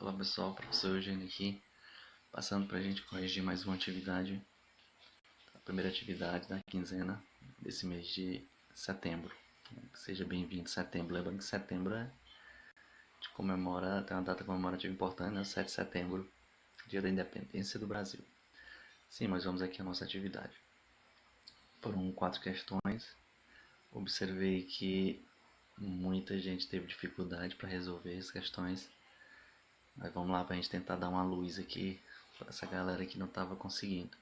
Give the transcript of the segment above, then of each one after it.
Olá pessoal, professor Eugênio aqui, passando para a gente corrigir mais uma atividade, a primeira atividade da quinzena desse mês de setembro. Seja bem-vindo setembro, lembrando que setembro tem uma data comemorativa importante, né? 7 de setembro, dia da independência do Brasil. Sim, mas vamos aqui à nossa atividade. Foram 4 questões, observei que muita gente teve dificuldade para resolver as questões, mas vamos lá para a gente tentar dar uma luz aqui para essa galera que não estava conseguindo.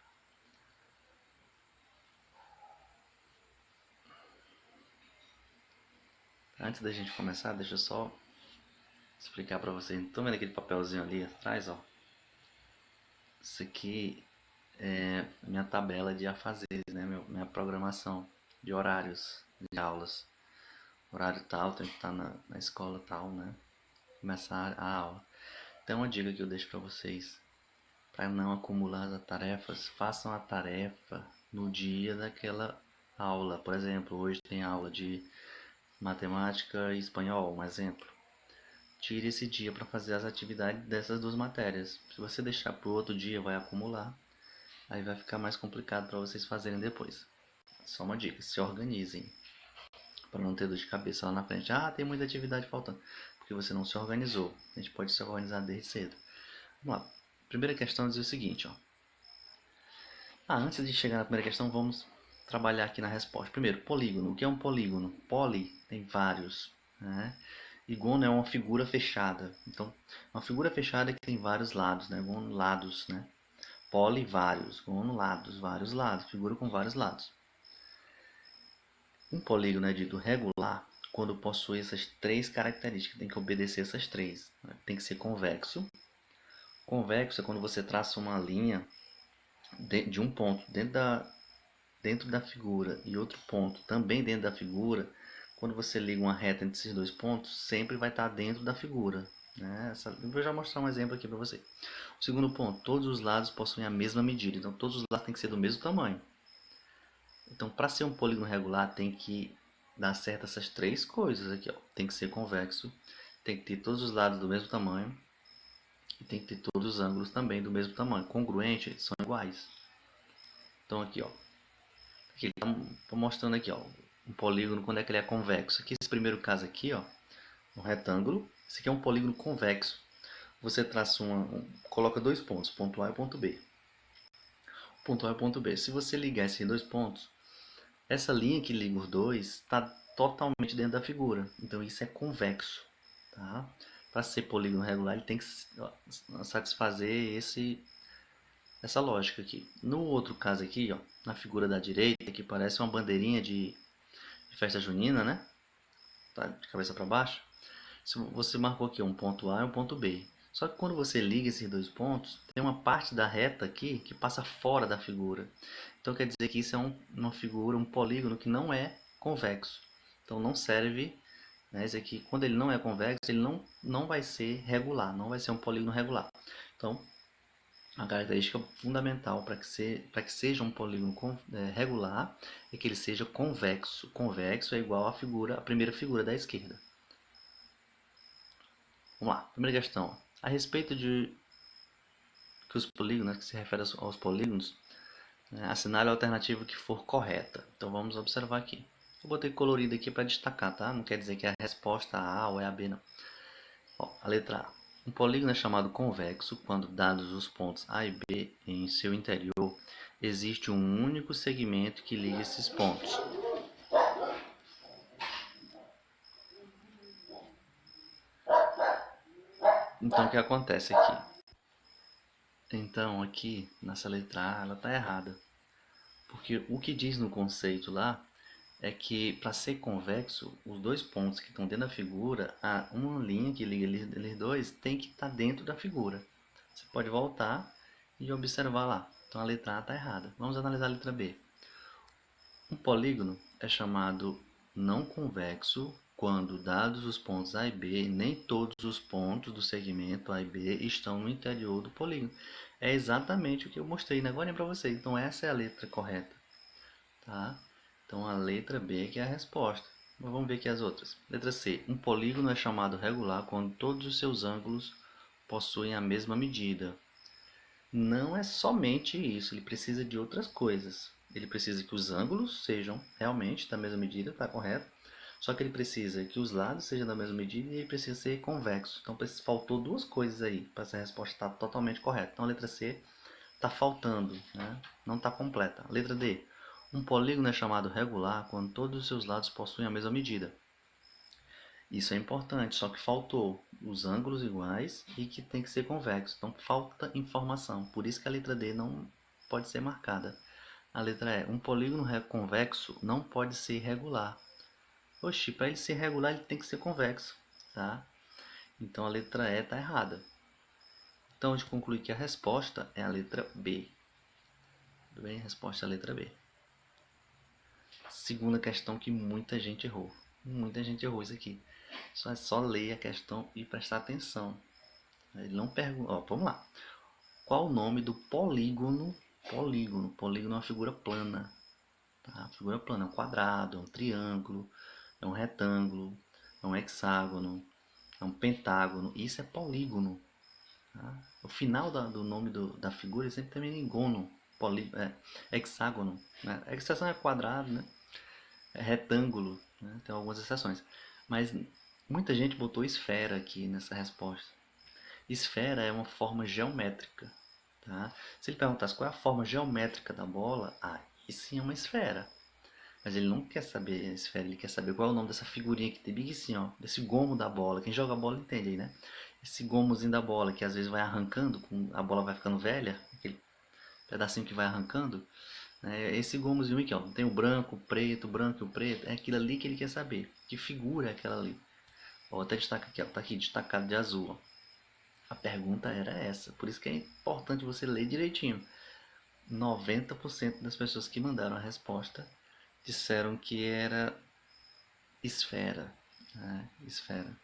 Antes da gente começar, deixa eu só explicar para vocês. Estão vendo aquele papelzinho ali atrás, ó? Isso aqui é minha tabela de afazeres, né? Minha programação de horários de aulas. Horário tal, tem que estar na escola tal, né? Começar a aula. Então, uma dica que eu deixo para vocês, para não acumular as tarefas, façam a tarefa no dia daquela aula. Por exemplo, hoje tem aula de matemática e espanhol, um exemplo. Tire esse dia para fazer as atividades dessas duas matérias. Se você deixar para o outro dia, vai acumular. Aí vai ficar mais complicado para vocês fazerem depois. Só uma dica, se organizem. Para não ter dor de cabeça lá na frente. Ah, tem muita atividade faltando. Porque você não se organizou. A gente pode se organizar desde cedo. Vamos lá. Primeira questão diz o seguinte, ó. Antes de chegar na primeira questão, vamos trabalhar aqui na resposta. Primeiro, polígono. O que é um polígono? Poli tem vários, né? E gono é uma figura fechada. Então, uma figura fechada que tem vários lados, né? Gono, lados, né? Poli, vários. Gono, lados, vários lados. Figura com vários lados. Um polígono é dito regular quando possui essas três características. Tem que obedecer essas três, né? Tem que ser convexo. Convexo é quando você traça uma linha de um ponto dentro da figura e outro ponto também dentro da figura. Quando você liga uma reta entre esses dois pontos, sempre vai estar dentro da figura, né? Eu vou já mostrar um exemplo aqui para você. O segundo ponto, todos os lados possuem a mesma medida, então todos os lados têm que ser do mesmo tamanho. Então, para ser um polígono regular, tem que dar certo essas três coisas aqui, ó. Tem que ser convexo, tem que ter todos os lados do mesmo tamanho e tem que ter todos os ângulos também do mesmo tamanho. Congruente, são iguais. Então aqui, ó, aqui ele tá mostrando aqui, ó, um polígono quando é que ele é convexo. Aqui esse primeiro caso aqui, ó, um retângulo. Esse aqui é um polígono convexo. Você traça coloca dois pontos, ponto A e ponto B. Ponto A e ponto B. Se você ligar esses dois pontos, essa linha que liga os dois está totalmente dentro da figura. Então isso é convexo, tá? Para ser polígono regular, ele tem que satisfazer essa lógica aqui. No outro caso aqui, ó, na figura da direita, que parece uma bandeirinha de festa junina, né? Tá de cabeça para baixo. Você marcou aqui um ponto A e um ponto B. Só que quando você liga esses dois pontos, tem uma parte da reta aqui que passa fora da figura. Então quer dizer que isso é uma figura, um polígono que não é convexo. Então não serve, né? Esse aqui, quando ele não é convexo, ele não vai ser regular, não vai ser um polígono regular. Então, a característica fundamental para que seja um polígono regular é que ele seja convexo. Convexo é igual a primeira figura da esquerda. Vamos lá, primeira questão. A respeito de que os polígonos, que se refere aos polígonos, né, assinale a alternativa que for correta. Então vamos observar aqui. Eu botei colorido aqui para destacar, tá? Não quer dizer que a resposta A ou é a B, não. Ó, a letra A. Um polígono é chamado convexo quando, dados os pontos A e B em seu interior, existe um único segmento que liga esses pontos. Então o que acontece aqui? Então aqui, nessa letra A, ela está errada. Porque o que diz no conceito lá é que para ser convexo, os dois pontos que estão dentro da figura, uma linha que liga eles dois tem que estar dentro da figura. Você pode voltar e observar lá. Então a letra A está errada. Vamos analisar a letra B. Um polígono é chamado não convexo quando, dados os pontos A e B, nem todos os pontos do segmento A e B estão no interior do polígono. É exatamente o que eu mostrei agora para vocês. Então essa é a letra correta, tá? Então a letra B que é a resposta. Vamos ver aqui as outras. Letra C. Um polígono é chamado regular quando todos os seus ângulos possuem a mesma medida. Não é somente isso, ele precisa de outras coisas. Ele precisa que os ângulos sejam realmente da mesma medida, está correto? Só que ele precisa que os lados sejam da mesma medida e ele precisa ser convexo. Então faltou duas coisas aí para essa resposta estar totalmente correta. Então a letra C está faltando, né? Não está completa. Letra D. Um polígono é chamado regular quando todos os seus lados possuem a mesma medida. Isso é importante, só que faltou os ângulos iguais e que tem que ser convexo. Então falta informação. Por isso que a letra D não pode ser marcada. A letra E. Um polígono convexo não pode ser regular. Oxi, para ele ser regular ele tem que ser convexo, tá? Então a letra E está errada. Então a gente conclui que a resposta é a letra B. Tudo bem? A resposta é a letra B. Segunda questão que muita gente errou. Muita gente errou isso aqui. É só ler a questão e prestar atenção. Ele não pergunta. Ó, vamos lá. Qual o nome do polígono? Polígono. Polígono é uma figura plana. Tá? Figura plana é um quadrado, é um triângulo, é um retângulo, é um hexágono, é um pentágono. Isso é polígono. Tá? O final do nome da figura sempre termina em gono. Hexágono. Né? A exceção é quadrado, né? É retângulo, né? Tem algumas exceções. Mas muita gente botou esfera aqui nessa resposta. Esfera é uma forma geométrica. Tá? Se ele perguntasse qual é a forma geométrica da bola, aí sim é uma esfera. Mas ele não quer saber a esfera, ele quer saber qual é o nome dessa figurinha que tem bem assim, ó, desse gomo da bola. Quem joga bola entende aí, né? Esse gomozinho da bola que às vezes vai arrancando, a bola vai ficando velha, aquele pedacinho que vai arrancando. Esse gomozinho aqui, ó, tem o branco, o branco e o preto, é aquilo ali que ele quer saber. Que figura é aquela ali? Ó, até destaca aqui, ó, tá aqui destacado de azul, ó. A pergunta era essa, por isso que é importante você ler direitinho. 90% das pessoas que mandaram a resposta disseram que era esfera, né? Esfera.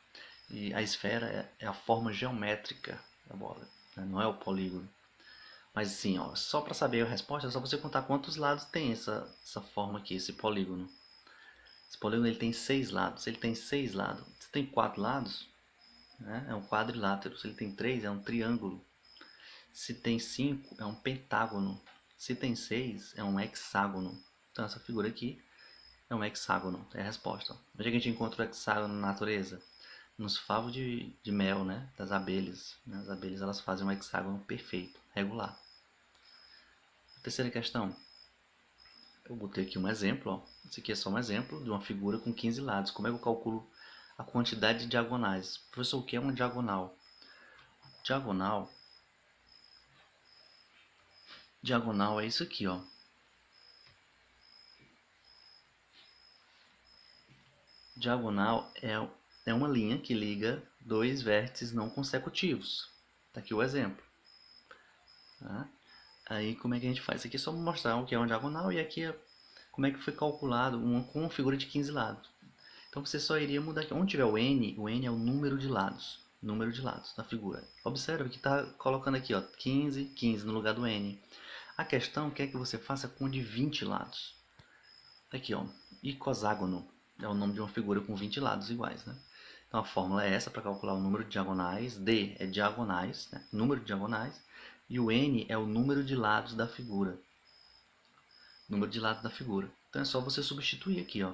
E a esfera é a forma geométrica da bola, né? Não é o polígono. Mas assim, ó, só para saber a resposta, é só você contar quantos lados tem essa forma aqui, esse polígono. Esse polígono ele tem 6 lados. Se ele tem 6 lados, se tem 4 lados, né, é um quadrilátero. Se ele tem 3, é um triângulo. Se tem 5, é um pentágono. Se tem 6, é um hexágono. Então essa figura aqui é um hexágono, é a resposta. Onde é que a gente encontra o hexágono na natureza? Nos favos de mel, né, das abelhas. As abelhas elas fazem um hexágono perfeito, regular. Terceira questão. Eu botei aqui um exemplo, ó. Esse aqui é só um exemplo de uma figura com 15 lados. Como é que eu calculo a quantidade de diagonais? Professor, o que é uma diagonal? Diagonal, diagonal é isso aqui, ó. Diagonal é uma linha que liga dois vértices não consecutivos. Tá aqui o exemplo. Tá? Aí como é que a gente faz? Isso aqui é só mostrar o que é uma diagonal e aqui é como é que foi calculado com uma figura de 15 lados. Então você só iria mudar aqui. Onde tiver o N é o número de lados. Número de lados da figura. Observe que está colocando aqui, ó, 15, 15 no lugar do N. A questão quer que você faça com de 20 lados. Aqui, ó, icoságono é o nome de uma figura com 20 lados iguais, né? Então a fórmula é essa para calcular o número de diagonais. D é diagonais, né? Número de diagonais. E o N é o número de lados da figura. Número de lados da figura. Então é só você substituir aqui, ó.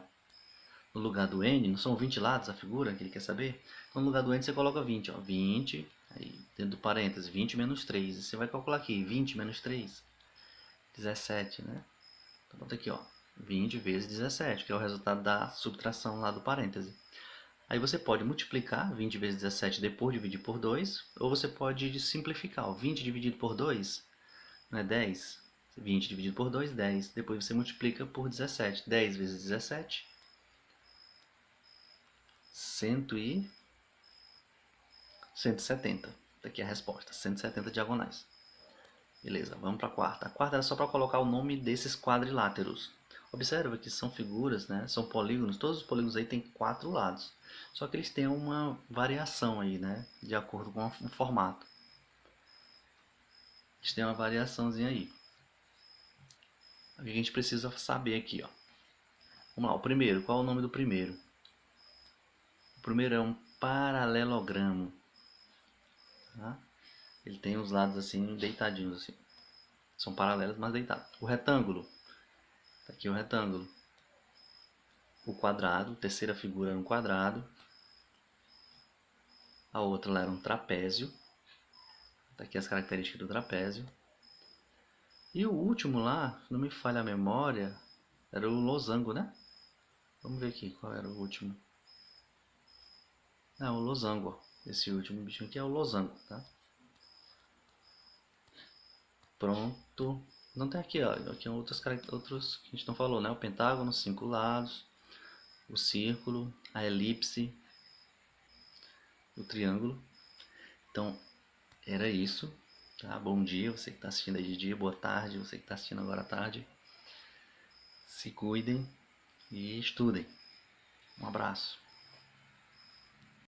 No lugar do N, não são 20 lados a figura que ele quer saber? Então no lugar do N você coloca 20, ó. 20, aí dentro do parênteses, 20 menos 3. E você vai calcular aqui, 20 menos 3, 17, né? Então bota aqui, ó. 20 vezes 17, que é o resultado da subtração lá do parêntese. Aí você pode multiplicar 20 vezes 17 depois dividir por 2, ou você pode simplificar. Ó. 20 dividido por 2 não é 10? 20 dividido por 2, 10. Depois você multiplica por 17. 10 vezes 17, 170. Daqui é a resposta, 170 diagonais. Beleza, vamos para a quarta. A quarta era só para colocar o nome desses quadriláteros. Observa que são figuras, né? São polígonos. Todos os polígonos aí têm 4 lados. Só que eles têm uma variação aí, né? De acordo com o formato. Eles têm uma variaçãozinha aí. O que a gente precisa saber aqui, ó. Vamos lá, o primeiro. Qual é o nome do primeiro? O primeiro é um paralelogramo. tá? Ele tem os lados assim, deitadinhos assim. São paralelos, mas deitados. O retângulo. Tá aqui o retângulo. O quadrado, terceira figura era um quadrado. A outra lá era um trapézio. Tá aqui as características do trapézio. E o último lá, se não me falha a memória, era o losango, né? Vamos ver aqui qual era o último. É o losango, ó. Esse último bichinho aqui é o losango, tá? Pronto. Não tem aqui, ó. Aqui é outros que a gente não falou, né? O pentágono, 5 lados, o círculo, a elipse, o triângulo. Então, era isso, tá? Bom dia, você que está assistindo aí de dia, boa tarde, você que está assistindo agora à tarde. Se cuidem e estudem. Um abraço.